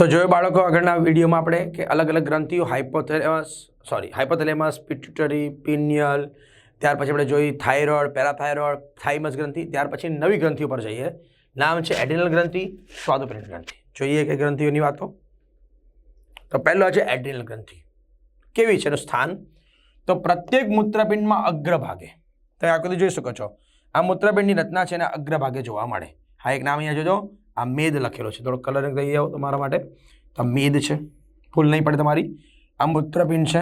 તો જોયું બાળકો આગળના વિડીયોમાં આપણે કે અલગ અલગ ગ્રંથિઓ હાઇપોથેલેમસ, પિટ્યુટરી, પિનિયલ, ત્યાર પછી આપણે જોઈ થાઇરોઇડ, પેરાથાઇરોઇડ, થાઇમસ ગ્રંથિ, ત્યાર પછી નવી ગ્રંથિઓ પર જઈએ. નામ છે એડ્રિનલ ગ્રંથિ, સ્વાદુપિંડ ગ્રંથિ. જોઈએ કે ગ્રંથિઓની વાતો. તો પહેલો છે એડ્રિનલ ગ્રંથિ. કેવી છે એનું સ્થાન? તો પ્રત્યેક મૂત્રપિંડમાં અગ્રભાગે, તમે આકૃતિ જોઈ શકો છો, આ મૂત્રપિંડની રચના છે એના અગ્રભાગે જોવા મળે. હા, એક નામ અહીંયા જોજો, આ મેદ લખેલો છે, થોડો કલર દઈ આવો તમારા માટે. તો મેદ છે, ભૂલ નહીં પડે તમારી. આ મૂત્રપિંડ છે,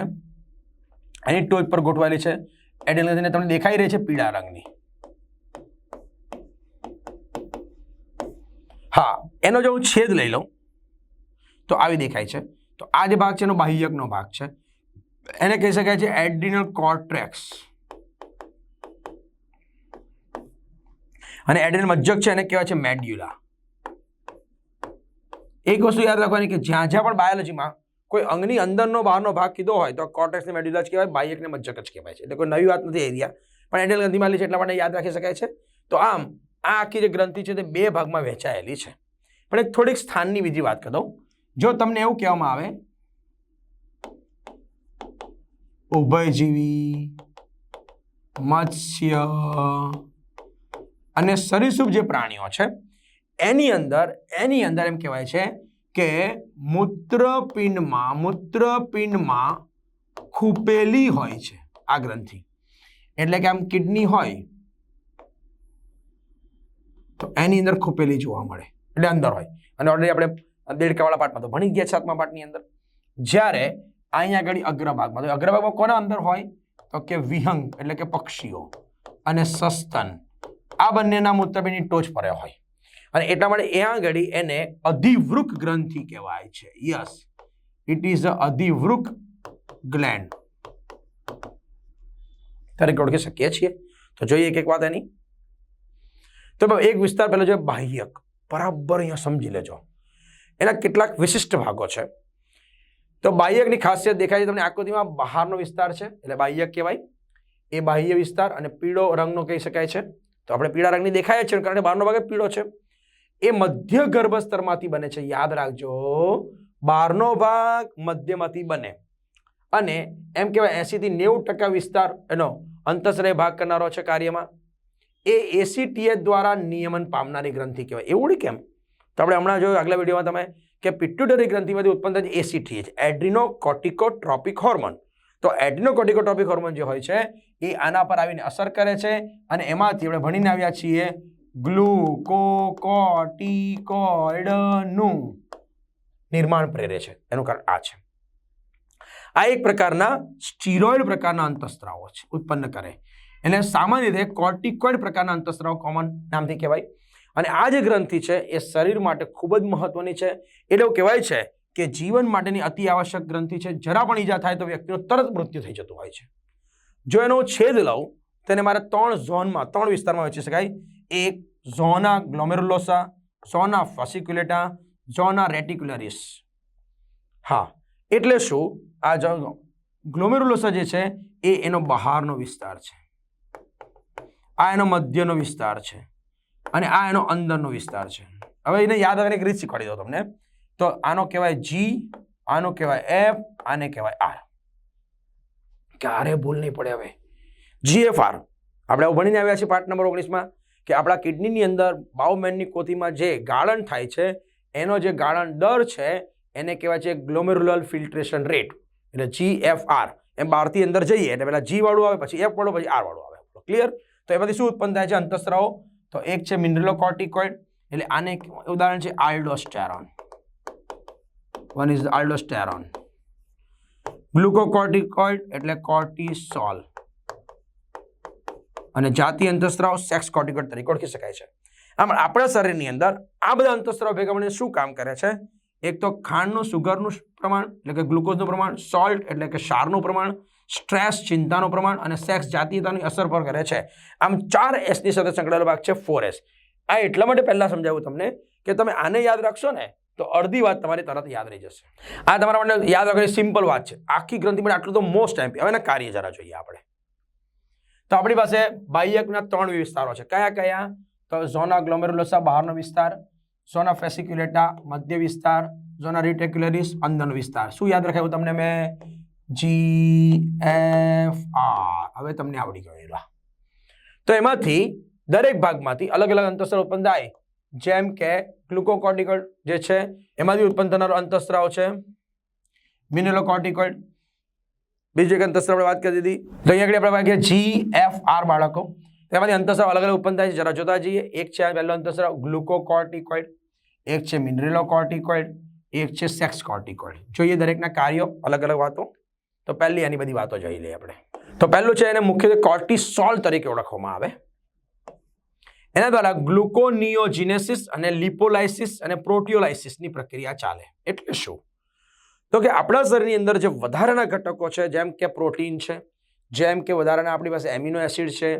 એની ટોચ પર ગોઠવાયેલી છે એડ્રિનલ ગ્રંથિને તમને દેખાઈ રહી છે પીળા રંગની. હા, એનો જો હું છેદ લઈ લઉં તો આવી દેખાય છે. તો આ જે ભાગ છે એનો બાહ્યકનો ભાગ છે, એને કહી શકાય છે એડ્રિનલ કોર્ટેક્સ. અને એડ્રિનલ મજ્જક છે એને કહેવાય છે મેડ્યુલા. એક વસ્તુ યાદ રાખવાની કે જ્યાં જ્યાં પણ બાયોલોજીમાં કોઈ અંગની અંદરનો બહારનો ભાગ કીધો હોય તો કોર્ટેક્સ ને મેડ્યુલા જ કહેવાય, બાહ્યકને મજ્જક જ કહેવાય છે. એટલે કોઈ નવી વાત નથી એરિયા, પણ એડ્રિનલ ગ્રંથિમાં છે એટલા માટે યાદ રાખી શકાય છે. તો આમ આ આખી જે ગ્રંથિ છે તે બે ભાગમાં વહેંચાયેલી છે. પણ એક થોડીક સ્થાનની બીજી વાત કરી દઉં. જો તમને એવું કહેવામાં આવે ઉભયજીવી, મત્સ્ય અને સરીસૃપ જે પ્રાણીઓ છે એની અંદર એમ કહેવાય છે કે મૂત્રપિંડમાં ખૂપેલી હોય છે આ ગ્રંથિ. એટલે કે આમ કિડની હોય તો એની અંદર ખૂપેલી જોવા મળે, એટલે અંદર હોય. અને ઓલરેડી આપણે દેડકાવાળા પાઠમાં તો ભણી ગયા 7મા પાઠની અંદર. જ્યારે અહીંયા આગળ અગ્રભાગમાં, તો અગ્રભાગમાં કોના અંદર હોય તો કે વિહંગ એટલે કે પક્ષીઓ અને સસ્તન, આ બંનેના મૂત્રપિંડની ટોચ પર હોય. અને એટલા માટે અહીંયા આગળ એને અધિવૃક ગ્રંથિ કહેવાય છે. યસ, ઇટ ઇઝ અ અધિવૃક ગ્લેન્ડ તરીકે ઓળખી શકીએ છીએ. તો જોઈએ એક વાત એની. તો એક વિસ્તાર પહેલો છે બાહ્યક. બરાબર અહીંયા સમજી લેજો, એના કેટલાક વિશિષ્ટ ભાગો છે. તો બાહ્યકની ખાસિયત દેખાય છે તમને આકૃતિમાં. બહારનો વિસ્તાર છે એટલે બાહ્યક કહેવાય. એ બાહ્ય વિસ્તાર અને પીળો રંગનો કહી શકાય છે. તો આપણે પીળા રંગની દેખાય છે કારણ કે બહારનો ભાગ પીળો છે. એ મધ્ય ગર્ભસ્તરમાંથી બને છે. યાદ રાખજો, બહારનો ભાગ મધ્યમાંથી બને. અને એમ કહેવાય 80 થી 90% વિસ્તાર એનો અંતઃસ્ત્રાવી ભાગ કરનારો છે કાર્યમાં. એ એસીટીએચ દ્વારા નિયમન પામનારી ગ્રંથિ કહેવાય. એવું કેમ? તો આપણે હમણાં જોયું આગલા વિડીયોમાં તમે કે પિટ્યુટરી ગ્રંથિમાંથી ઉત્પન્ન થાય છે એસીટીએચ, એડ્રિનોકોર્ટિકોટ્રોપિક હોર્મોન. તો એડ્રિનોકોર્ટિકોટ્રોપિક હોર્મોન જે હોય છે એ આના પર આવીને અસર કરે છે અને એમાંથી આપણે ભણીને આવ્યા છીએ ગ્લુકોકોર્ટિકોઇડનું નિર્માણ પ્રેરે છે. એનું કારણ આ છે. આ એક પ્રકારના સ્ટીરોઇડ પ્રકારના અંતઃસ્ત્રાવો છે ઉત્પન્ન કરે. એટલે સામાન્ય રીતે કોર્ટિકોઇડ પ્રકારના અંતઃસ્ત્રાવ કોમન નામથી કહેવાય. અને આ જે ગ્રંથિ છે એ શરીર માટે ખૂબ જ મહત્વની છે. એટલે એવું કહેવાય છે કે જીવન માટેની અતિ આવશ્યક ગ્રંથિ છે. જરા પણ ઈજા થાય તો વ્યક્તિનું તરત મૃત્યુ થઈ જતું હોય છે. જો એનો છેદ લઉં તેને મારે 3 વિસ્તારમાં વહેંચી શકાય. એક ઝોના ગ્લોમેરુલોસા, ઝોના ફેસિક્યુલેટા, ઝોના રેટિક્યુલરિસ. હા, એટલે શું? આ ગ્લોમેરુલોસા જે છે એ એનો બહારનો વિસ્તાર છે, આ એનો મધ્યનો વિસ્તાર છે અને આ એનો અંદરનો વિસ્તાર છે. હવે એને યાદ રાખીને એક રીત શીખવાડી દો તમને. તો આનો કહેવાય જી, આનો કહેવાય એફ, આને કહેવાય આર. ક્યારે ભૂલ નહીં પડે. હવે જીએફઆર આપણે ભણીને આવ્યા છીએ પાઠ નંબર 19માં કે આપણા કિડનીની અંદર બાઉમેનની કોથીમાં જે ગાળણ થાય છે એનો જે ગાળણ દર છે એને કહેવાય છે ગ્લોમેરુલર ફિલ્ટ્રેશન રેટ, એટલે જીએફઆર. એમ બહારથી અંદર જઈએ એટલે પહેલા જી વાળું આવે, પછી એફ વાળું, પછી આર વાળું આવે. ક્લિયર? તો એમાંથી શું ઉત્પન્ન થાય છે અંતઃસ્ત્રાવો? તો એક છે મિનરલોકોર્ટિકોઇડ, એટલે આને ઉદાહરણ છે આલ્ડોસ્ટેરોન. One is આલ્ડોસ્ટેરોન. ગ્લુકોકોર્ટિકોઇડ એટલે કોર્ટિસોલ. અને જાતીય અંતઃસ્ત્રાવ સેક્સ કોર્ટિકોઇડ તરીકે ઓળખી શકાય છે. આમ આપણા શરીરની અંદર આ બધા અંતઃસ્ત્રાવ ભેગા મળીને શું કામ કરે છે? એક તો ખાંડનું, સુગરનું પ્રમાણ એટલે કે ગ્લુકોઝનું પ્રમાણ, સોલ્ટ એટલે કે ક્ષારનું પ્રમાણ, સ્ટ્રેસ ચિંતાનું પ્રમાણ અને સેક્સ જાતીયતાની અસર પર કરે છે. આમ 4 એસની સાથે સંકળાયેલો ભાગ છે 4S. આ એટલા માટે પહેલા સમજાવ્યું તમને કે તમે આને યાદ રાખશો ને તો અડધી વાત તમારી તરત યાદ રહી જશે. આ તમારા માટે યાદ રાખવાની સિમ્પલ વાત છે. આખી ગ્રંથિ માટે આટલું તો મોસ્ટ ટાઈમ. હવે એના કાર્ય જરા જોઈએ આપણે. તો આપણી પાસે બાહ્યકના 3 વિસ્તારો છે. કયા કયા? તો ઝોના ગ્લોમેરુલોસા બહારનો વિસ્તાર, ઝોના ફેસિક્યુલેટા મધ્ય વિસ્તાર, ઝોના રેટિક્યુલરિસ અંદરનો વિસ્તાર. શું યાદ રાખાયું તમને મેં? GFR. હવે તમને આવડી ગયું. તો એમાંથી દરેક ભાગમાંથી અલગ અલગ અંતઃસ્ત્રાવ ઉત્પન્ન થાય. જેમ કે ગ્લુકોકોર્ટિકોઇડ જે છે એમાંથી ઉત્પન્ન થનારો અંતઃસ્ત્રાવ છે મિનરલોકોર્ટિકોઇડ. બીજું એક અંતઃસ્ત્રાવ આપણે વાત કરી દીધી. તો અહીંયા આગળ આપણે GFR બાળકો, તેમાંથી અંતઃસ્ત્રાવ અલગ અલગ ઉત્પન્ન થાય છે. જરા જોતા જઈએ. એક છે પહેલો અંતઃસ્ત્રાવ ગ્લુકોકોર્ટિકોઇડ, એક છે મિનરલોકોર્ટિકોઇડ, એક છે સેક્સ કોર્ટિકોઇડ. જોઈએ દરેકના કાર્યો અલગ અલગ વાતો. તો પહેલી આની બધી વાતો જોઈ લઈએ આપણે. તો પહેલું છે એને મુખ્યત્વે કોર્ટિસોલ તરીકે ઓળખવામાં આવે. એના દ્વારા ગ્લુકોનિયોજિનેસિસ અને લિપોલાઇસિસ અને પ્રોટિયોલાઇસિસની પ્રક્રિયા ચાલે. એટલે શું? તો કે આપણા શરીરની અંદર જે વધારાના ઘટકો છે, જેમ કે પ્રોટીન છે, જેમ કે વધારાના આપણી પાસે એમિનો એસિડ છે,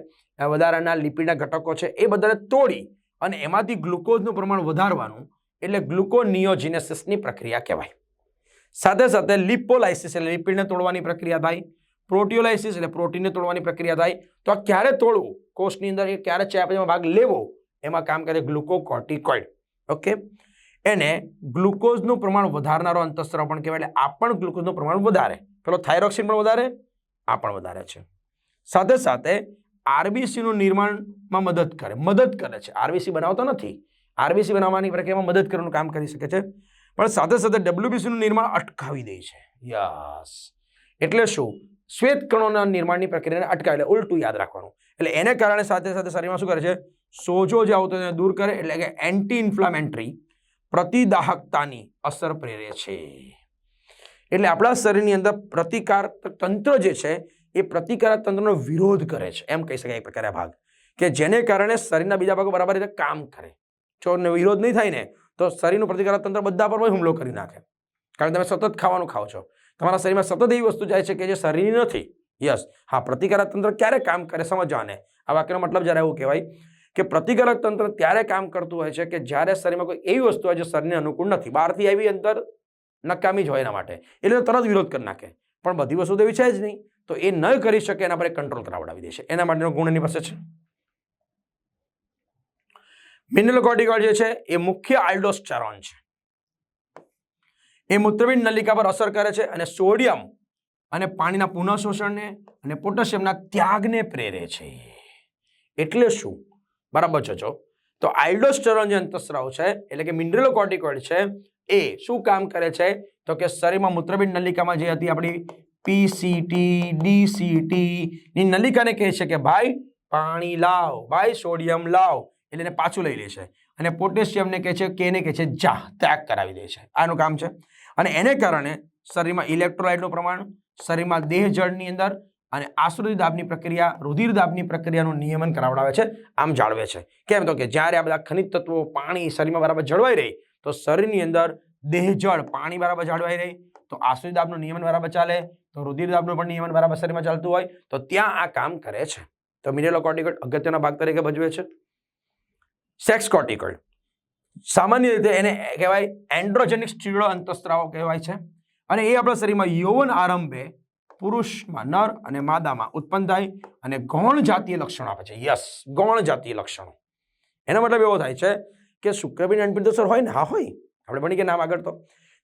વધારાના લિપિડના ઘટકો છે, એ બધાને તોડી અને એમાંથી ગ્લુકોઝનું પ્રમાણ વધારવાનું એટલે ગ્લુકોનિયોજિનેસિસની પ્રક્રિયા કહેવાય. સાથે સાથે લિપોલાઇસિસ એટલે લિપિડને તોડવાની પ્રક્રિયા થાય. પ્રોટિયોલાઇસિસ એટલે પ્રોટીનને તોડવાની પ્રક્રિયા થાય. તો આ ક્યારે તોડવું, કોષની અંદર એ ક્યારે ચયાપચયમાં ભાગ લેવો, એમાં કામ કરે ગ્લુકોકોર્ટિકોઇડ. ઓકે, એને ગ્લુકોઝનું પ્રમાણ વધારનારો અંતઃસ્ત્રાવ પણ કહેવાય. એટલે આ પણ ગ્લુકોઝનું પ્રમાણ વધારે. પેલો થાઇરોક્સિન પણ વધારે, આ પણ વધારે છે. સાથે સાથે આરબીસીનું નિર્માણમાં મદદ કરે છે. આરબીસી બનાવતો નથી, આરબીસી બનાવવાની પ્રક્રિયામાં મદદ કરવાનું કામ કરી શકે છે. પણ સાથે સાથે ડબ્લ્યુબીસીનું નિર્માણ અટકાવી દે છે. યસ, એટલે શું? શ્વેત કણોના નિર્માણની પ્રક્રિયાને અટકાવે, એટલે ઉલટું યાદ રાખવાનું. એટલે એને કારણે સાથે સાથે શરીરમાં શું કરે છે? સોજો જે આવતો એને દૂર કરે, એટલે કે એન્ટી ઇન્ફ્લામેટરી પ્રતિદાહકતાની અસર પ્રેરે છે. એટલે આપણા શરીરની અંદર પ્રતિકારક તંત્ર જે છે એ પ્રતિકારક તંત્રનો વિરોધ કરે છે, એમ કહી શકાય એક પ્રકારે ભાગ, કે જેને કારણે શરીરના બીજા ભાગો બરાબર રીતે કામ કરે. જો વિરોધ નહીં થાય ને તો શરીરનું પ્રતિકારક તંત્ર બધા પર હુમલો કરી નાખે. કારણ કે તમે સતત ખાવાનું ખાઓ છો, તમારા શરીરમાં સતત એવી વસ્તુ જાય છે કે જે શરીરની નથી. યસ, હા, પ્રતિકારક તંત્ર ક્યારે કામ કરે સમજવાને. આ વાક્યનો મતલબ જ્યારે એવું કહેવાય કે પ્રતિકારક તંત્ર ત્યારે કામ કરતું હોય છે કે જ્યારે શરીરમાં કોઈ એવી વસ્તુ હોય જે શરીરને અનુકૂળ નથી, બહારથી આવી અંદર નકામી જ હોય એના માટે, એટલે તરત વિરોધ કરી નાખે. પણ બધી વસ્તુ તો એવી છે જ નહીં, તો એ ન કરી શકે એના પર કંટ્રોલ કરાવડાવી દે છે. એના માટેનો ગુણ એની પાસે છે. મિનરલોકોર્ટિકોઇડ જે છે એ મુખ્ય આલ્ડોસ્ટેરોન છે. એ મૂત્રપિંડ નલિકા પર અસર કરે છે અને સોડિયમ અને પાણીના પુનઃશોષણને અને પોટેશિયમના ત્યાગને પ્રેરે છે. એટલે શું? બરાબર છો. તો આલ્ડોસ્ટેરોન જે અંતઃસ્રાવ છે એટલે કે મિનરલોકોર્ટિકોઇડ છે એ શું કામ કરે છે? તો કે શરીરમાં મૂત્રપિંડ નલિકામાં જે હતી આપણી પીસીટી ડીસીટી ની નલિકાને કહે છે કે ભાઈ પાણી લાવ, ભાઈ સોડિયમ લાવ, એટલે એને પાછું લઈ લે છે. અને પોટેશિયમને કહે છે કે એને કહે છે જા, ત્યાગ કરાવી દે છે. આનું કામ છે. અને એને કારણે શરીરમાં ઇલેક્ટ્રોલાઇટનું પ્રમાણ, શરીરમાં દેહ જળની અંદર અને આશ્રુતિ દાબની પ્રક્રિયા, રુધિર દાબની પ્રક્રિયાનું નિયમન કરાવડાવે છે, આમ જાળવે છે. કેમ? તો કે જ્યારે આ બધા ખનિજ તત્વો, પાણી શરીરમાં બરાબર જળવાઈ રહે તો શરીરની અંદર દેહ જળ, પાણી બરાબર જાળવાઈ રહે, તો આશ્રુતિ દાબનું નિયમન બરાબર ચાલે, તો રુધિર દાબનું પણ નિયમન બરાબર શરીરમાં ચાલતું હોય, તો ત્યાં આ કામ કરે છે. તો મિનરલોકોર્ટિકોઇડ અગત્યના ભાગ તરીકે ભજવે છે. સેક્સ કોર્ટિકોઇડ સામાન્ય રીતે એને કહેવાય એન્ડ્રોજેનિક સ્ટીરોઇડ અંતઃસ્ત્રાવો કહેવાય છે. અને એ આપણા શરીરમાં યૌવન આરંભે પુરુષમાં, નર અને માદામાં ઉત્પન્ન થાય અને ગૌણ જાતીય લક્ષણો આપે છે. યસ, ગૌણ જાતીય લક્ષણો. એનો મતલબ એવો થાય છે કે શુક્રપિંડ અંડપિંડ હોય ને, હા હોય, આપણે ભણી કે નામ આગળ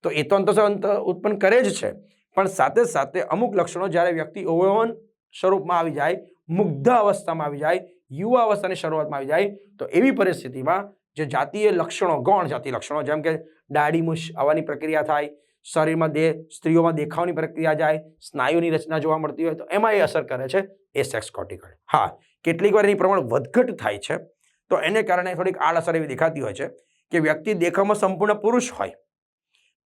તો એ તો અંતઃસ્રાવ ઉત્પન્ન કરે જ છે, પણ સાથે સાથે અમુક લક્ષણો જ્યારે વ્યક્તિ યૌવન સ્વરૂપમાં આવી જાય, મુગ્ધ અવસ્થામાં આવી જાય, યુવા અવસ્થાની શરૂઆતમાં આવી જાય, તો એવી પરિસ્થિતિમાં જે જાતીય લક્ષણો, ગૌણ જાતીય લક્ષણો, જેમ કે દાઢી મૂછ આવવાની પ્રક્રિયા થાય, શરીરમાં સ્ત્રીઓમાં દેખાવની પ્રક્રિયા જાય, સ્નાયુની રચના જોવા મળતી હોય, તો એમાં એ અસર કરે છે એ સેક્સ કોર્ટિકોઇડ. હા, કેટલીક વાર એની પ્રમાણ વધઘટ થાય છે, તો એને કારણે થોડીક આડઅસર એવી દેખાતી હોય છે કે વ્યક્તિ દેખાવમાં સંપૂર્ણ પુરુષ હોય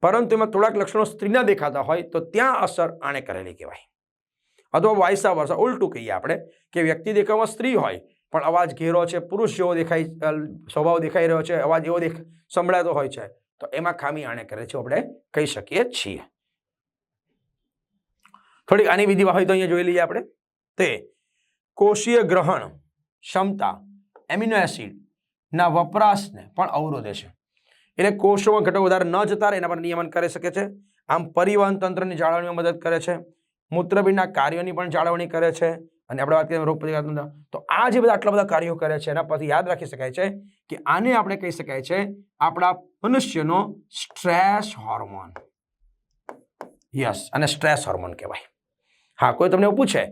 પરંતુ એમાં થોડાક લક્ષણો સ્ત્રીના દેખાતા હોય, તો ત્યાં અસર આને કરેલી કહેવાય. અથવા વાયસા વર્ષા, ઉલટું કહીએ આપણે કે વ્યક્તિ દેખાવમાં સ્ત્રી હોય પણ અવાજ ઘેરો છે, પુરુષ જેવો દેખાય, સ્વભાવ દેખાઈ રહ્યો છે, અવાજ એવો સંભળાતો હોય છે, તો એમાં ખામી આને કરે છે, આપણે કહી શકીએ છીએ. થોડીક આની વિધિ હોય તો અહીંયા જોઈ લઈએ આપણે. તે કોષીય ગ્રહણ ક્ષમતા એમિનો એસિડના વપરાશને પણ અવરોધે છે. એટલે કોષોમાં ઘટકો વધારે ન જતા રહે એના પર નિયમન કરી શકે છે. આમ પરિવહન તંત્રની જાળવણીમાં મદદ કરે છે, મૂત્રપિંડના કાર્યોની પણ જાળવણી કરે છે અને આપણે વાત કરીએ રોગ પ્રતિકારક તંત્ર, તો આ જે બધા આટલા બધા કાર્યો કરે છે એના પરથી યાદ રાખી શકાય છે કે આને આપણે કહી શકાય છે આપણા મનુષ્યનો સ્ટ્રેસ હોર્મોન. યસ, અને સ્ટ્રેસ હોર્મોન કહેવાય. હા, કોઈ તમને એવું પૂછે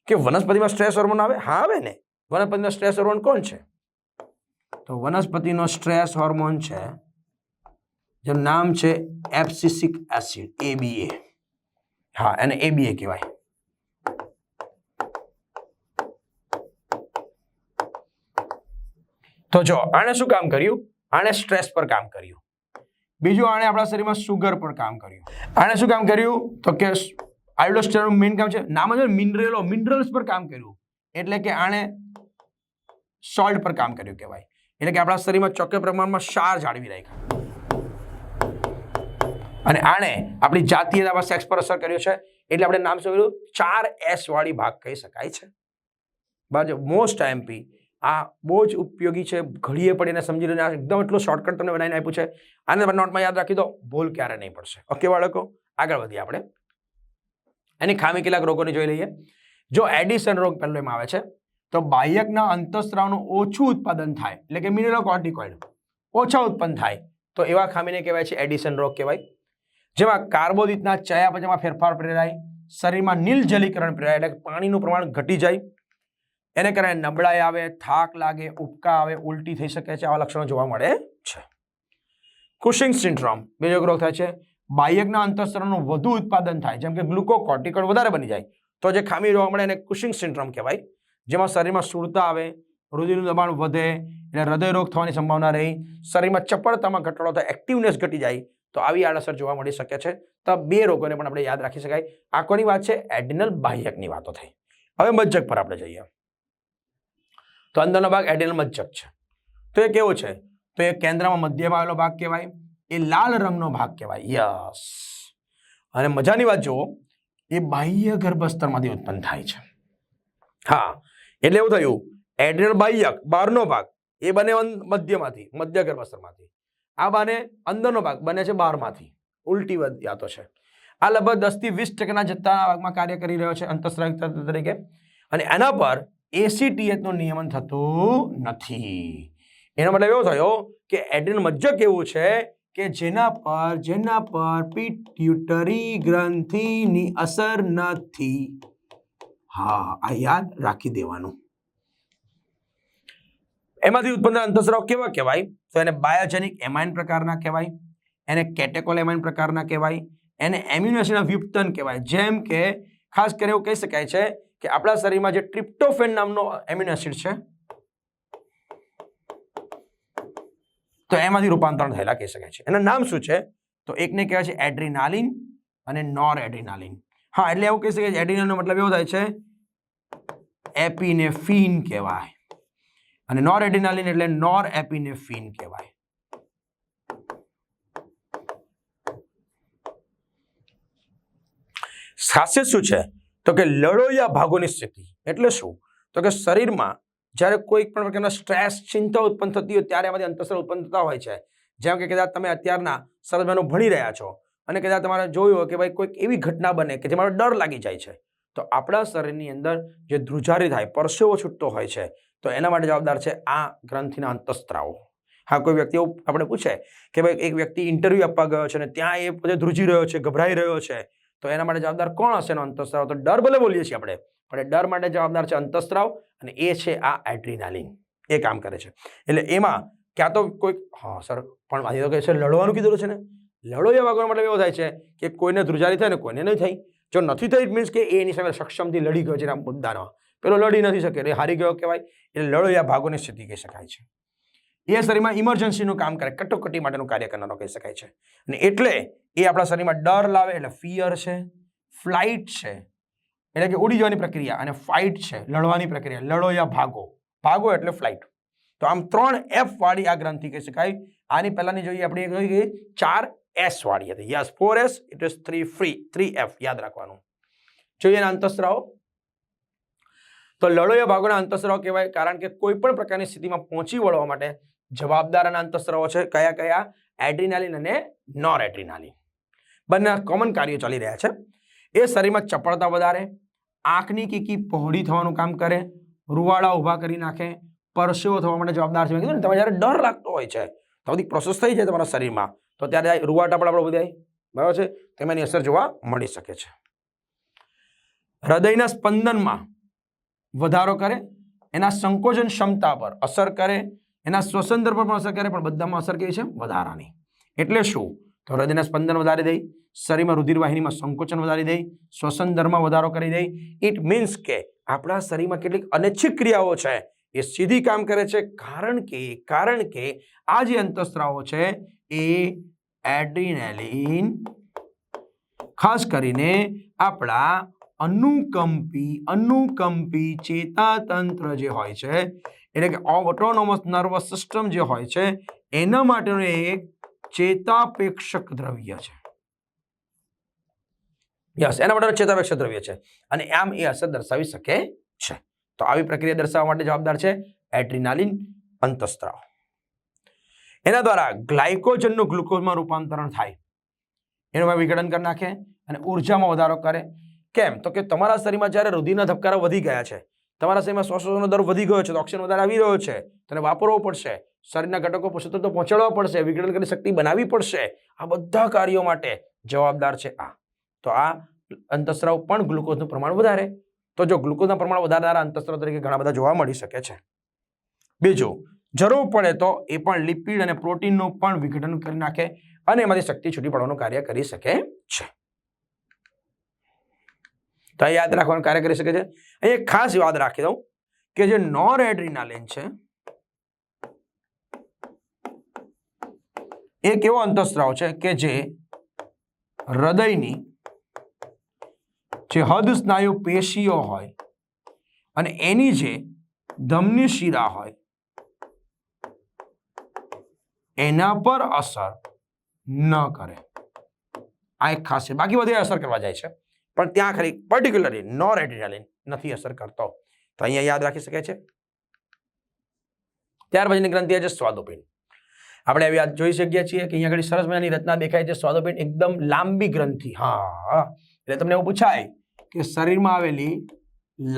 કે વનસ્પતિમાં સ્ટ્રેસ હોર્મોન આવે? હા આવે ને. વનસ્પતિનો સ્ટ્રેસ હોર્મોન કોણ છે? તો વનસ્પતિનો સ્ટ્રેસ હોર્મોન છે જેનું નામ છે એબ્સિસિક એસિડ, ABA. હા, એને ABA કહેવાય. તો જો આણે શું કામ કર્યું? આણે સ્ટ્રેસ પર કામ કર્યું. બીજું, આણે આપણા શરીરમાં સુગર પર કામ કર્યું. આણે શું કામ કર્યું? તો કે આલ્ડોસ્ટેરોન મેઇન કામ છે, નામ જ મિનરલ્સ પર કામ કર્યું. એટલે કે આણે સોલ્ટ પર કામ કર્યું કહેવાય. એટલે કે આપણા શરીરમાં ચોક્કસ પ્રમાણમાં ક્ષાર જાળવી રાખ્યા. અને આણે આપણી જાતીયતા સેક્સ પર અસર કર્યો છે. એટલે આપણે નામ શું કર્યું? 4S વાળી ભાગ કહી શકાય છે. બરાબર, મોસ્ટ MP આ બહુ જ ઉપયોગી છે. ઘડીએ પડીને સમજી લઈને એકદમ એટલું શોર્ટકટ તમને બનાવીને આપ્યું છે. આને નોટમાં યાદ રાખી દો, ભૂલ ક્યારે નહીં પડશે. ઓકે બાળકો, આગળ વધીએ આપણે. એની ખામી કેટલાક રોગોની જોઈ લઈએ. જો એડિશન રોગ પહેલો એમાં આવે છે તો બાહ્યકના અંતઃસ્ત્રાવનું ઓછું ઉત્પાદન થાય, એટલે કે મિનરલોકોર્ટિકોઇડ ઓછા ઉત્પન્ન થાય, તો એવા ખામીને કહેવાય છે એડિશન રોગ કહેવાય. જેમાં કાર્બોદિતના ચયાપચયમાં ફેરફાર પ્રેરાય, શરીરમાં નિર્જલીકરણ પ્રેરાય, એટલે પાણીનું પ્રમાણ ઘટી જાય, એને કારણે નબળાઈ આવે, થાક લાગે, ઉબકા આવે, ઉલટી થઈ શકે છે. આવા લક્ષણો જોવા મળે છે. કુશિંગ સિન્ડ્રોમ બીજો રોગ થાય છે. બાહ્યકના અંતઃસ્ત્રાવનું વધુ ઉત્પાદન થાય, જેમ કે ગ્લુકોકોર્ટિકોઇડ વધારે બની જાય, તો જે ખામી જોવા મળે એને કુશિંગ સિન્ડ્રોમ કહેવાય. જેમાં શરીરમાં સ્થૂળતા આવે, રુધિરનું દબાણ વધે, એટલે હૃદય રોગ થવાની સંભાવના રહી, શરીરમાં ચપળતામાં ઘટાડો થાય, એક્ટિવનેસ ઘટી જાય, તો આવી આડઅસર જોવા મળી શકે છે. તો બે રોગોને પણ આપણે યાદ રાખી શકાય. આ કોની વાત છે? એડિનલ બાહ્યકની વાતો થઈ. હવે મજ્જક પર આપણે જઈએ. તો અંદરનો ભાગ એડિનલ મજ્જક છે. તો એ કેવો છે? તો એ કેન્દ્રમાં મધ્યમાં આવેલો ભાગ કહેવાય. એ લાલ રંગનો ભાગ કહેવાય. યસ. અને મજાની વાત જુઓ, એ બાહ્ય ગર્ભસ્તરમાંથી ઉત્પન્ન થાય છે. હા, એટલે એવું થયું, એડિનલ બાહ્યક બહારનો ભાગ એ બને મધ્યમાંથી, મધ્ય ગર્ભસ્તરમાંથી. આ બને અંદરનો ભાગ બને છે બહારમાંથી. ઉલટી વાતો છે. આ લગભગ 10 થી 20% જથ્થાના ભાગમાં કાર્ય કરી રહ્યો છે અંતઃસ્ત્રાવી તંત્ર તરીકે. અને એના પર ACTH નું નિયમન થતું નથી. એનો મતલબ એવો થયો કે એડિનલ મજ્જક એવું છે કે જેના પર પિટ્યુટરી ગ્રંથિની અસર નથી. હા, આ યાદ રાખી દેવાનું. એમાંથી ઉત્પન્ન અંતઃસ્રાવ કેવા કહેવાય? તો એને બાયોજેનિક એમાઇન પ્રકારના કહેવાય, એને કેટેકોલેમાઇન પ્રકારના કહેવાય, એને એમિનો એસિડના વ્યુત્પન્ન કહેવાય. જેમ કે ખાસ કરીને એવું કહી શકાય છે કે આપણા શરીરમાં જે ટ્રિપ્ટોફેન નામનો એમિનો એસિડ છે, તો એમાંથી રૂપાંતરણ થયેલા કહી શકાય છે. એનું નામ શું છે? તો એકને કહેવાય છે એડ્રીનાલિન અને નોર એડ્રીનાલિન. હા, એટલે એવું કહી શકાય એડ્રીનાલિનનો મતલબ એવો થાય છે એપિનેફ્રીન કહેવાય, અને નોર એડ્રીનાલિન એટલે નોર એપિનેફ્રીન કહેવાય. ખાસિયત શું છે? તો કે લડોયા ભાગોની સ્થિતિ. એટલે શું? તો કે શરીરમાં જ્યારે કોઈ પણ પ્રકારના સ્ટ્રેસ, ચિંતા ઉત્પન્ન થતી હોય ત્યારે એમાંથી અંતઃસ્રાવ ઉત્પન્ન થતા હોય છે. જેમ કે કદાચ તમે અત્યારના સરસ મજાનું ભણી રહ્યા છો અને કદાચ તમારે જોયું હોય કે ભાઈ કોઈક એવી ઘટના બને કે જેમાં ડર લાગી જાય છે, તો આપણા શરીરની અંદર જે ધ્રુજારી થાય, પરસેવો છૂટતો હોય છે, તો એના માટે જવાબદાર છે આ ગ્રંથિના અંતઃસ્ત્રાવો. હા, કોઈ વ્યક્તિ એવું આપણે પૂછે કે ભાઈ એક વ્યક્તિ ઇન્ટરવ્યૂ આપવા ગયો છે અને ત્યાં એ બધે ધ્રુજી રહ્યો છે, ગભરાઈ રહ્યો છે, તો એના માટે જવાબદાર કોણ હશે? એનો અંતઃસ્ત્રાવ. તો ડર ભલે બોલીએ છીએ આપણે, પણ ડર માટે જવાબદાર છે અંતઃસ્ત્રાવ, અને એ છે આ એડ્રીનાલિન. એ કામ કરે છે. એટલે એમાં ક્યાં તો કોઈ, હા સર, પણ મારી તો કહે છે લડવાનું કીધું છે ને. લડોયા ભાગવાનો મતલબ એવો થાય છે કે કોઈને ધ્રુજારી થાય ને કોઈને નહીં થઈ. જો નથી થઈ ઇટ મીન્સ કે એની સામે સક્ષમથી લડી ગયો છે આ મુદ્દાનો. પેલો લડી નથી શકે એટલે હારી ગયો કહેવાય. એટલે લડોયા ભાગોની સ્થિતિ કહી શકાય છે. એ શરીરમાં ઇમરજન્સીનું કામ કરે, કટોકટી માટેનું કાર્ય કરનારો કહી શકાય છે. અને એટલે એ આપણા શરીરમાં ડર લાવે એટલે ફિયર છે, ફ્લાઇટ છે એટલે કે ઉડી જવાની પ્રક્રિયા, અને ફાઇટ છે લડવાની પ્રક્રિયા. લડોયા ભાગો, ભાગો એટલે ફ્લાઇટ. તો આમ 3F વાળી આ ગ્રંથિ કહી શકાય. આની પહેલાની જોઈએ આપણે કઈ ગઈ 4S વાળી હતી. Yes, 4S it is 3F યાદ રાખવાનું. જોઈએ એના અંતઃસ્રાવો. તો લડોયા ભાગોના અંતઃસ્રાવ કહેવાય કારણ કે કોઈ પણ પ્રકારની સ્થિતિમાં પહોંચી વળવા માટે જવાબદાર અંતઃસ્રાવો છે. કયા કયા? એડ્રીનાલિન અને નોર એડ્રીનાલિન. બંને કોમન કાર્યો ચાલી રહ્યા છે. એ શરીરમાં ચપળતા વધારે, આંખની કીકી પહોળી થવાનું કામ કરે, રૂવાડા ઊભા કરી નાખે, પરસેવો થવા માટે જવાબદાર છે. મેં કીધું ને, તમે જ્યારે ડર લાગતો હોય છે તો બધી પ્રોસેસ થઈ જાય તમારા શરીરમાં, તો ત્યારે રૂવાટા પણ આપણે બધા બરાબર છે, તેમાં એની અસર જોવા મળી શકે છે. હૃદયના સ્પંદનમાં વધારો કરે, એના સંકોચન ક્ષમતા પર અસર કરે, એના શ્વસન દર પર પણ અસર કરે, પણ બધામાં અસર કેવી છે? વધારાની. એટલે શું? તો હૃદયના સ્પંદન વધારી દે, શરીરમાં રુધિર વાહિનીમાં સંકોચન વધારી દે, શ્વસન દરમાં વધારો કરી દે. ઇટ મીન્સ કે આપણા શરીરમાં કેટલીક અનૈચ્છિક ક્રિયાઓ છે એ સીધી કામ કરે છે, કારણ કે આ જે અંતઃસ્ત્રાવો છે એ એડ્રીનાલિન ખાસ કરીને આપણા અનુકંપી ચેતાતંત્ર જે હોય છે, એટલે કે ઓટોનોમસ નર્વસ સિસ્ટમ જે હોય છે, એના માટેનું એક ચેતાપેક્ષક દ્રવ્ય છે. યસ, એના માટેનું ચેતાપેક્ષક દ્રવ્ય છે, અને આમ એ અસર દર્શાવી શકે છે. તો આવી પ્રક્રિયા દર્શાવવા માટે જવાબદાર છે એડ્રીનાલિન અંતઃસ્ત્રાવ. એના દ્વારા ગ્લાયકોજનનું ગ્લુકોઝમાં રૂપાંતરણ થાય, એનું વિઘટન કરી નાખે અને ઉર્જામાં વધારો કરે. કેમ? તો કે તમારા શરીરમાં જ્યારે રુધિરના ધબકારા વધી ગયા છે, તમારા શરીરમાં શ્વાસોનો દર વધી ગયો છે, તો ઓક્સિજન વધારે આવી રહ્યો છે, તેને વાપરવો પડશે, શરીરના ઘટકો સતત પહોંચાડવા પડશે, વિઘટન કરી શક્તિ બનાવવી પડશે. આ બધા કાર્યો માટે જવાબદાર છે આ. તો આ અંતઃસ્રાવ પણ ગ્લુકોઝનું પ્રમાણ વધારે. તો જો ગ્લુકોઝના પ્રમાણ વધારનારા અંતઃસ્રાવ તરીકે ઘણા બધા જોવા મળી શકે છે. બીજું, જરૂર પડે તો એ પણ લિપિડ અને પ્રોટીનનું પણ વિઘટન કરી નાખે અને એમાંથી શક્તિ છૂટી પડવાનું કાર્ય કરી શકે છે. તો યાદ રાખવાનું કાર્ય કરી શકે છે. અહીંયા ખાસ યાદ રાખી દઉં કે જે નોર એડ્રીનાલિન છે એક એવો અંતઃસ્રાવ છે કે જે હૃદયની જે હૃદ સ્નાયુ પેશીઓ હોય અને એની જે ધમની શિરા હોય એના પર અસર ન કરે. આ એક ખાસ છે. બાકી બધી અસર કરવા જાય છે, પણ ત્યાં ખાલી પર્ટિક્યુલરલી નોર એડ્રીનાલિન નથી અસર કરતો. તો અહીંયા યાદ રાખી શકાય છે. ત્યાર પછીની ગ્રંથિ છે સ્વાદુપિંડ. આપણે હવે જોઈ શકીએ છીએ કે અહીંયા આગળ સરસ મજાની રચના દેખાય છે. સ્વાદુપિંડ એકદમ લાંબી ગ્રંથિ. હા, એટલે તમને એવું પૂછાય કે શરીરમાં આવેલી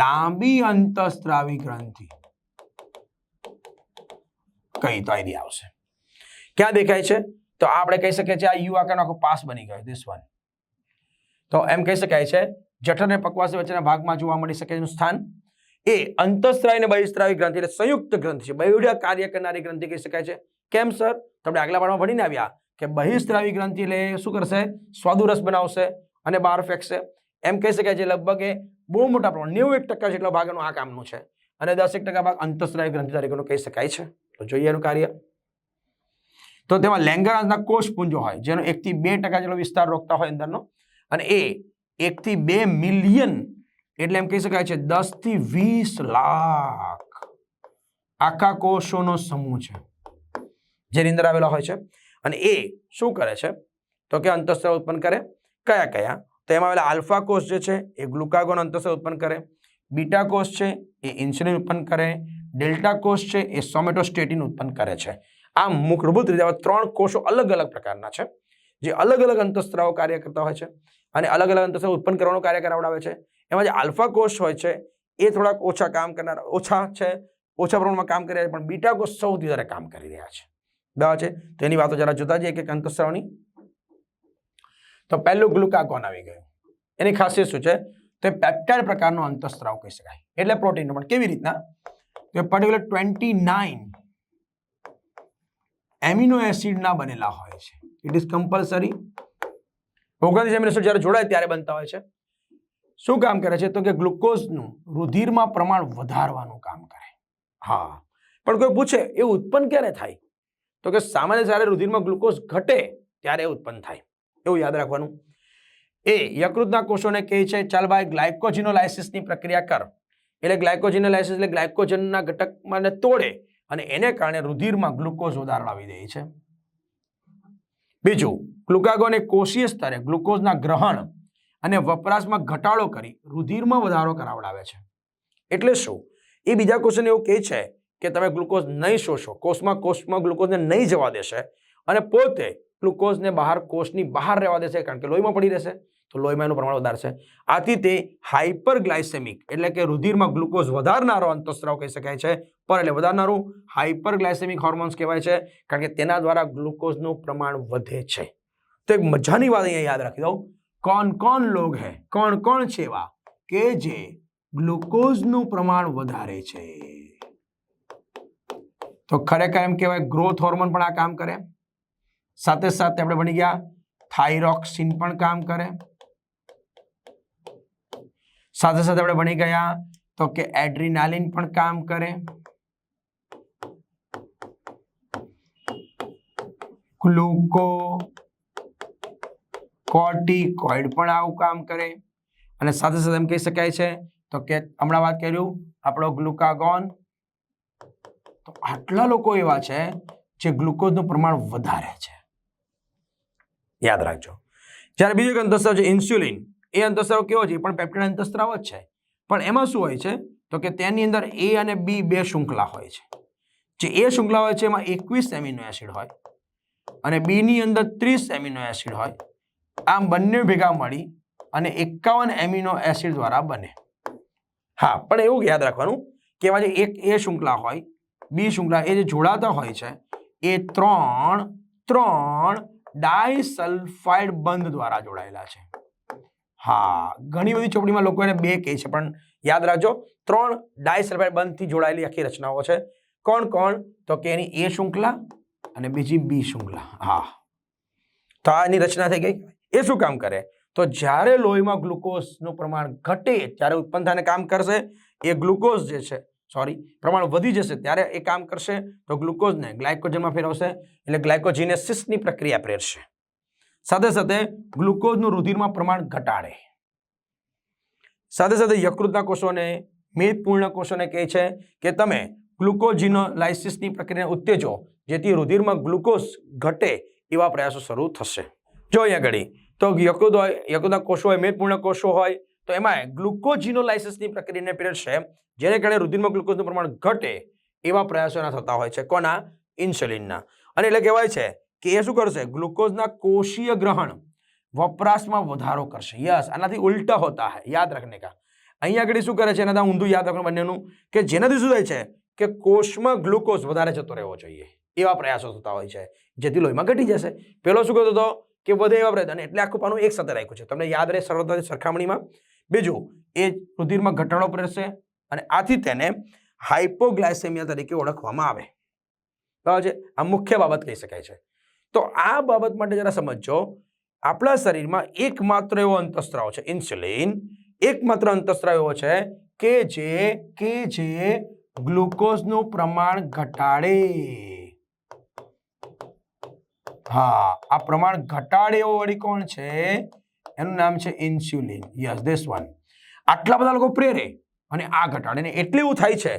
લાંબી અંતઃસ્ત્રાવી ગ્રંથિ કઈ? તો આઈડિયા આવશે. ક્યાં દેખાય છે? તો આપણે કહી શકીએ છીએ આ યુ આકારનો આખો પાસ બની ગયો, ધીસ વન. તો એમ કહી શકાય છે જઠર અને પકવાસી વચ્ચેના ભાગમાં જોવા મળી શકે એનું સ્થાન. એ અંતઃસ્ત્રાવી અને બહિસ્ત્રાવી ગ્રંથિ એટલે સંયુક્ત ગ્રંથિ છે, બહુડા કાર્ય કરનારી ગ્રંથિ કહી શકાય છે. કેમ સર? તમે આગલા પાઠમાં ભણીને આવ્યા કે બહિસ્ત્રાવી ગ્રંથિ એટલે શું કરશે? સ્વાદુરસ બનાવશે અને બહાર ફેંકશે. એમ કહી શકાય છે લગભગ એ બહુ મોટા પ્રમાણ 91% જેટલો ભાગ એનું આ કામનું છે, અને 10% ભાગ અંતઃસ્ત્રાવી ગ્રંથિ તરીકેનું કહી શકાય છે. તો જોઈએ એનું કાર્ય. તો તેમાં લેંગરહાન્સના કોષપુંજો હોય જેનો 1 થી 2% જેટલો વિસ્તાર રોકતા હોય અંદરનો, અને એ 1 થી 2 મિલિયન એટલે એમ કહી શકાય છે 10 થી 20 લાખ આખા કોષોનો સમૂહ છે જેની અંદર આવેલા હોય છે. અને એ શું કરે છે? તો કે અંતઃસ્ત્રાવ ઉત્પન્ન કરે. કયા કયા? તો એમાં આવેલા આલ્ફા કોષ જે છે એ ગ્લુકાગોન અંતઃસ્ત્રાવ ઉત્પન્ન કરે, બીટા કોષ છે એ ઇન્સ્યુલિન ઉત્પન્ન કરે, ડેલ્ટા કોષ છે એ સોમેટોસ્ટેટિન ઉત્પન્ન કરે છે. આ મૂળભૂત રીતે 3 કોષો અલગ અલગ પ્રકારના છે જે અલગ અલગ અંતઃસ્ત્રાવો કાર્ય કરતા હોય છે અને અલગ અલગ અંતઃસ્ત્રાવ ઉત્પન્ન કરવાનું કાર્ય કરાવડાવે છે. એમાં જે આલ્ફા કોષ હોય છે એ થોડાક ઓછા કામ કરનાર, ઓછા પ્રમાણમાં કામ કરી રહ્યા છે, પણ બીટા કોષ સૌથી વધારે કામ કરી રહ્યા છે. બરાબર છે? તો એની વાતો જરા જોતા જઈએ કે અંતઃસ્ત્રાવની. તો પહેલું ગ્લુકાગોન આવી ગયું. એની ખાસિયત શું છે? તો પેપ્ટાઇડ પ્રકારનો અંતઃસ્ત્રાવ કહી શકાય, એટલે પ્રોટીનનો. પણ કેવી રીતના? તો પર્ટિક્યુલર 29 એમિનો એસિડના બનેલા હોય છે. It is compulsory. 29 amino acid જ્યારે જોડાય ત્યારે બનતા હોય છે. શું કામ કરે છે? તો કે ગ્લુકોઝનું રુધિરમાં પ્રમાણ વધારવાનું કામ કરે. હા, પણ કોઈ પૂછે એ ઉત્પન્ન ક્યારે થાય? તો કે સામાન્ય જ્યારે રુધિરમાં ગ્લુકોઝ ઘટે ત્યારે ઉત્પન્ન થાય. એવું યાદ રાખવાનું. એ યકૃતના કોષોને કહે છે ચાલ ભાઈ ગ્લાયકોજિનોલાઇસિસની પ્રક્રિયા કર. એટલે ગ્લાયકોજિનોલાઇસિસ એટલે ગ્લાયકોજનના ઘટકને તોડે અને એને કારણે રુધિરમાં ગ્લુકોઝ વધારો આવી દે છે. બીજું, ગ્લુકાગોન એ કોષીય સ્તરે ગ્લુકોઝના ગ્રહણ અને વપરાશમાં ઘટાડો કરી રુધિરમાં વધારો કરાવડાવે છે. એટલે શું? એ બીજા કોષોને એવું કહે છે કે તમે ગ્લુકોઝ નહીં શોષો, કોષમાં ગ્લુકોઝને નહીં જવા દેશે અને પોતે ગ્લુકોઝને બહાર કોષની બહાર રહેવા દેશે, કારણ કે લોહીમાં પડી રહેશે. તો લોહીમાં એનું પ્રમાણ વધારે છે. આથી તે હાઇપરગ્લાયસેમિક એટલે કે રુધિરમાં ગ્લુકોઝ વધારનારો અંતઃસ્ત્રાવ કહી શકાય છે. પર એટલે વધારનારું હાઇપરગ્લાયસેમિક હોર્મોન્સ કહેવાય છે, કારણ કે તેના દ્વારા ગ્લુકોઝનું પ્રમાણ વધે છે. તો એક મજાની વાત અહીંયા યાદ રાખી દઉં, કોણ લોગ હે, કોણ છે એવા કે જે ગ્લુકોઝનું પ્રમાણ વધારે છે. તો ખરેખર એમ કહેવાય ગ્રોથ હોર્મોન પણ આ કામ કરે. સાથે સાથે આપણે ભણી ગયા થાઇરોક્સિન પણ કામ કરે. સાથે સાથે આપણે ભણી ગયા તો કે એડ્રીનાલિન પણ કામ કરે. ગ્લુકોકોર્ટિકોઇડ પણ આવું કામ કરે. અને સાથે સાથે એમ કહી શકાય છે તો કે હમણાં વાત કર્યું આપણો ગ્લુકાગોન. તો આટલા લોકો એવા છે જે ગ્લુકોઝનું પ્રમાણ વધારે છે. યાદ રાખજો. જ્યારે બીજો એક અંતઃસ્ત્રાવ છે ઇન્સ્યુલિન. એ અંતઃસ્ત્રાવ કેવો છે? પણ પેપ્ટાઇડ અંતઃસ્ત્રાવ જ છે, પણ એમાં શું હોય છે તો કે તેની અંદર એ અને બી બે શૃંખલા હોય છે. જે એ શૃંખલા હોય છે એમાં 21 એમિનો એસિડ હોય અને બી ની અંદર 30 એમિનો એસિડ હોય. આમ બંને ભેગા મળી અને 51 એમિનો એસિડ દ્વારા બને. હા, પણ એવું યાદ રાખવાનું કે એમાં જે એક એ શૃંખલા હોય, બી શૃંખલા, એ જે જોડાતા હોય છે એ ત્રણ ડાયસલ્ફાઇડ બંધ દ્વારા જોડાયેલા છે. હા, ઘણી બધી ચોપડીમાં લોકો એને બે કહે છે, પણ યાદ રાખજો 3 ડાયસલ્ફાઇડ બંધથી જોડાયેલી આખી રચનાઓ છે. કોણ તો કે એની એ શૃંખલા અને બીજી બી શૃંખલા. હા, તો આની રચના થઈ ગઈ. એ શું કામ કરે? તો જ્યારે લોહીમાં ગ્લુકોઝનું પ્રમાણ ઘટે ત્યારે ઉત્પન્ન થઈને કામ કરશે. એ ગ્લુકોઝ જે છે પ્રમાણ વધી જશે ત્યારે એ કામ કરશે તો ગ્લુકોઝને ગ્લાયકોજનમાં ફેરવશે, એટલે ગ્લાયકોજિનેસિસની પ્રક્રિયા પ્રેરશે. સાથે સાથે ગ્લુકોઝનું રુધિરમાં પ્રમાણ ઘટાડે. સાથે સાથે યકૃતના કોષોને, મેદપૂર્ણ કોષોને કહે છે કે તમે ગ્લુકોજિનોલાઇસિસની પ્રક્રિયાને ઉત્તેજો, જેથી રુધિરમાં ગ્લુકોઝ ઘટે એવા પ્રયાસો શરૂ થશે. જો અહીંયા ઘડી તો યકૃત હોય, યકૃતના કોષો હોય, મેદપૂર્ણ કોષો હોય, તો એમાં ગ્લુકોજિનોલાઇસિસની પ્રક્રિયાને પ્રેરશે, જેને કારણે રુધિરમાં ગ્લુકોઝનું પ્રમાણ ઘટે એવા પ્રયાસો એના થતા હોય છે. કોના? ઇન્સ્યુલિનના. અને એટલે કહેવાય છે કે એ શું કરશે? ગ્લુકોઝના કોષીય ગ્રહણ વપરાશમાં વધારો કરશે. યસ, આનાથી ઉલટા હોતા હૈ, યાદ રખને કા. અહીંયા આગળ શું કરે છે? એના ઊંધું યાદ રાખવાનું બંનેનું, કે જેનાથી શું થાય છે કે કોષમાં ગ્લુકોઝ વધારે જતો રહેવો જોઈએ એવા પ્રયાસો થતા હોય છે, જેથી લોહીમાં ઘટી જશે. પેલો શું કરતો હતો કે વધે એવા પ્રયત્ન, એટલે આખું પાનું એક સાથે રાખ્યું છે, તમને યાદ રહે સરળતાથી સરખામણીમાં. બીજું, એ રુધિરમાં ઘટાડો પ્રેરશે અને આથી તેને હાઇપોગ્લાયસેમિયા તરીકે ઓળખવામાં આવે. બરાબર છે? આ મુખ્ય બાબત કહી શકાય છે. તો આ બાબત માટે જરા સમજો, આપણા શરીરમાં એકમાત્ર એવો અંતઃસ્ત્રાવ છે ઇન્સ્યુલિન, એકમાત્ર અંતઃસ્ત્રાવ એવો છે કે જે ગ્લુકોઝનું પ્રમાણ ઘટાડે. હા, આ પ્રમાણ ઘટાડે એવો વળી કોણ છે? એનું નામ છે ઇન્સ્યુલિન. Yes, this one. આટલા બધા લોકો પ્રેરે અને આ ઘટાડે. ને એટલે એવું થાય છે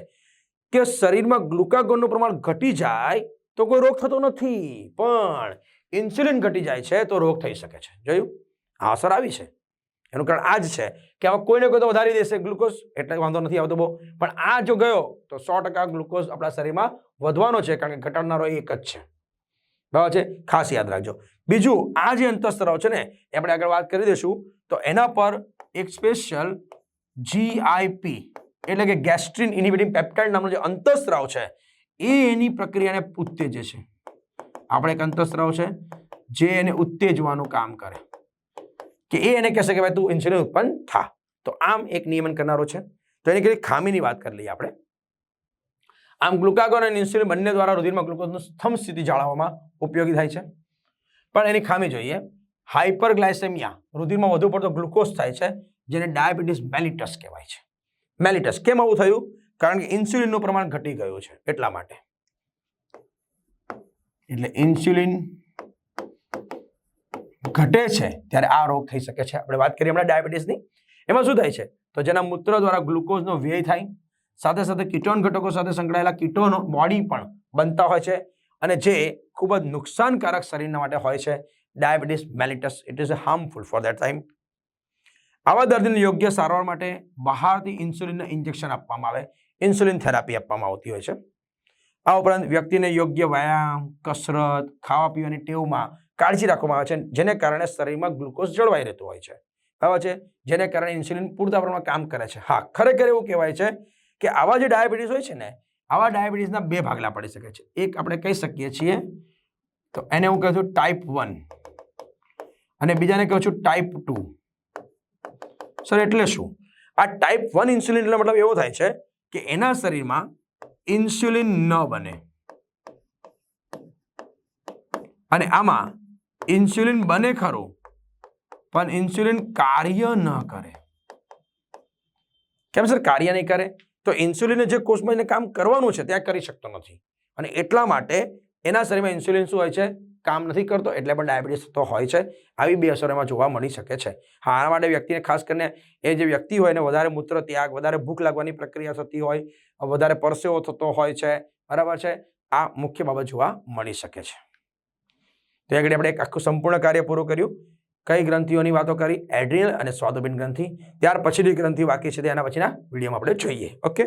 કે શરીરમાં ગ્લુકાગોનનું પ્રમાણ ઘટી જાય તો કોઈ રોગ થતો નથી, પણ ઇન્સ્યુલિન ઘટી જાય છે તો રોગ થઈ શકે છે. જોયું? આ અસર આવી છે. એનું કારણ આ જ છે કે આમાં કોઈને કોઈ તો વધારી દેશે ગ્લુકોઝ, એટલે વાંધો નથી આવતો બહુ, પણ આ જો ગયો તો 100% ગ્લુકોઝ આપણા શરીરમાં વધવાનો છે, કારણ કે ઘટાડનારો એક જ છે. બરાબર છે? ખાસ યાદ રાખજો. બીજું, આ જે અંતઃસ્ત્રાવ છે ને, એ આપણે આગળ વાત કરી દઈશું. તો એના પર એક સ્પેશિયલ GIP એટલે કે ગેસ્ટ્રિન ઇન્હિબિટિંગ પેપ્ટાઇડ નામનો જે અંતઃસ્ત્રાવ છે એ એની પ્રક્રિયાને ઉત્તેજે છે. આપણે એક અંતઃસ્ત્રાવ છે જે એને ઉત્તેજવાનું કામ કરે, કે એ એને કહેશે કે ભાઈ તું ઇન્સ્યુલિન ઉત્પન્ન થા. તો આમ એક નિયમન કરનારો છે. તો એની કેટલીક ખામીની વાત કરી લઈએ આપણે. આમ ગ્લુકાગોન અને ઇન્સ્યુલિન બંને દ્વારા રુધિરમાં ગ્લુકોઝનું સ્તંભ સ્થિતિ જાળવવામાં ઉપયોગી થાય છે, પણ એની ખામી જોઈએ. હાઇપરગ્લાયસેમિયા, રુધિરમાં વધુ પડતો ગ્લુકોઝ થાય છે, જેને ડાયાબિટીસ મેલિટસ કહેવાય છે. મેલિટસ કેમ આવું થયું? કારણ કે ઇન્સ્યુલિનનું પ્રમાણ ઘટી ગયું છે એટલા માટે. એટલે ઇન્સ્યુલિન ઘટે છે ત્યારે આ રોગ થઈ શકે છે. આપણે વાત કરીએ હમણાં ડાયાબિટીસની. એમાં શું થાય છે? તો જેના મૂત્ર દ્વારા ગ્લુકોઝનો વ્યય થાય, સાથે સાથે કીટોન ઘટકો સાથે સંકળાયેલા કીટોનો બોડી પણ બનતા હોય છે, અને જે ખૂબ જ નુકસાનકારક શરીરના માટે હોય છે. Diabetes mellitus, it is harmful for that time. આવા દર્દીને યોગ્ય સારવાર માટે બહારથી ઇન્સ્યુલિનના ઇન્જેક્શન આપવામાં આવે, ઇન્સ્યુલિન થેરાપી આપવામાં આવતી હોય છે. આ ઉપરાંત વ્યક્તિને યોગ્ય વ્યાયામ, કસરત, ખાવા પીવાની ટેવમાં કાળજી રાખવામાં આવે છે, જેને કારણે શરીરમાં ગ્લુકોઝ જળવાઈ રહેતું હોય છે. બરાબર છે, જેને કારણે ઇન્સ્યુલિન પૂરતા પ્રમાણમાં કામ કરે છે. હા, ખરેખર એવું કહેવાય છે કે આવા જે ડાયાબિટીસ હોય છે ને, આવા ડાયાબિટીસના બે ભાગલા પડી શકે છે. એક આપણે કહી શકીએ છીએ તો એને હું કહું છું ટાઈપ 1 અને બીજાને કહું છું ટાઈપ 2. સર એટલે શું? આ ટાઈપ 1 ઇન્સ્યુલિન એટલે મતલબ એવો થાય છે કે એના શરીરમાં ઇન્સ્યુલિન ન બને અને આમાં ઇન્સ્યુલિન બને ખરું પણ ઇન્સ્યુલિન કાર્ય ન કરે. કેમ સર કાર્ય નહીં કરે? તો ઇન્સ્યુલિન જે કોષમાં એને કામ કરવાનું છે ત્યાં કરી શકતો નથી અને એટલા માટે એના શરીરમાં ઇન્સ્યુલિન શું હોય છે? કામ નથી કરતો, એટલે પણ ડાયાબિટીસ તો હોય છે. આવી બે અસરો એમાં જોવા મળી શકે છે. હા, આ માટે વ્યક્તિને ખાસ કરીને એ જે વ્યક્તિ હોય એને વધારે મૂત્ર ત્યાગ, વધારે ભૂખ લાગવાની પ્રક્રિયા થતી હોય, વધારે પરસેવો થતો હોય છે, બરાબર છે, આ મુખ્ય બાબત જોવા મળી શકે છે. તો આગળ આપણે એક આખું સંપૂર્ણ કાર્ય પૂરું કર્યું. કઈ ગ્રંથિઓની વાતો કરી? એડ્રિનલ અને સ્વાદુપિંડ ગ્રંથિ. ત્યાર પછીની ગ્રંથિ બાકી છે તેના પછીના વિડીયોમાં આપણે જોઈએ. ઓકે.